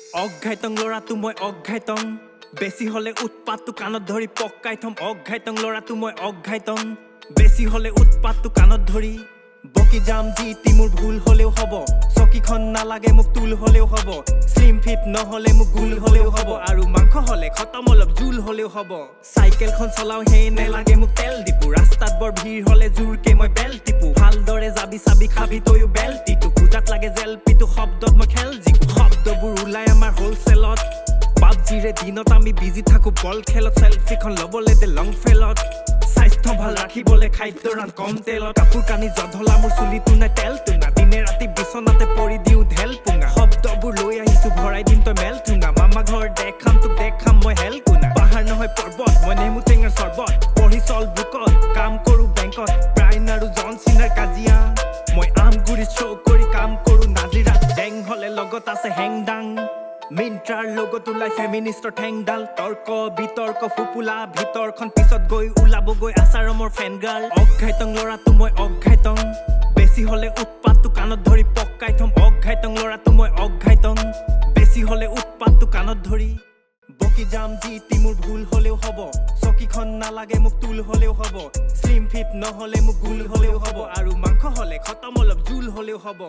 Oghaitong ল'ৰাটো মই Oghaitong বেছি হলে উৎপাতটো কানত ধৰি পক্কাই থম Oghaitong ল'ৰাটো মই Oghaitong বেছি হলে উৎপাতটো কানত ধৰি বকি যাম জিতি মোৰ ভুল হলেও হ'ব চকিখন নালাগে মোক তুল হলেও হ'ব স্লিম ফিট নহলে মোক গুল হলেও হ'ব আৰু মাংস হলে খতম অলপ জুল হলেও হ'ব সাইকেলখন চলাও হে নেলাগে মোক তেল দিপু ৰাস্তাত বৰ ভিৰ হলে জোৰকে মই বেল টিপু ভালদৰে যাবি চাবি খাবি তয়ো বেল টিটু খুজাত লাগে জেল পিটু শব্দত মই খেল জিকু শব্দবোৰ ওলাই আমাৰ হোলসেলত পাবজিৰে দিনত আমি বিজি থাকো বল খেলত সেলফিখন ল'বলে দে লং ফেলত স্বাস্থ্য ভাল ৰাখিবলে খাদ্য ৰান কম তেলত কাপোৰ কানি জধলা মোৰ চুলিটো নাই তেল তুঙা দিনে ৰাতি বিছনাতে পৰি দিও ঢেল পুঙা শব্দবোৰ লৈ আহিছো ভৰাই দিম তই মেল তুঙা মামা ঘৰ দেখাম তোক দেখাম মই হেল কুনা পাহাৰ নহয় পৰ্বত মই নেমু টেঙাৰ চৰ্বত পঢ়ি চল বুকত কাম কৰো বেংকত ব্ৰাইন আৰু জন চিনাৰ কাজিয়া মই আমগুৰি শ্ব' কৰি কাম কৰো নাজিৰা জেং হলে লগত আছে হেংদাং মিন্ট্ৰাৰ লগত ওলাই ফেমিনিষ্টৰ ঠেংডাল তৰ্ক বিতৰ্ক ফুপুলা ভিতৰখন পিছত গৈ ওলাবগৈ আচাৰমৰ ফেন গাৰ্ল Oghaitong ল'ৰাটো মই Oghaitong বেছি হলে উৎপাতটো কানত ধৰি পক্কাই থম Oghaitong ল'ৰাটো মই Oghaitong বেছি হলে উৎপাতটো কানত ধৰি বকি যাম জিতি মোৰ ভুল হলেও হ'ব চকিখন নালাগে মোক তুল হলেও হ'ব স্লিম ফিট নহলে মোক গুল হলেও হ'ব আৰু মাংস হলে খতম অলপ জুল হলেও হ'ব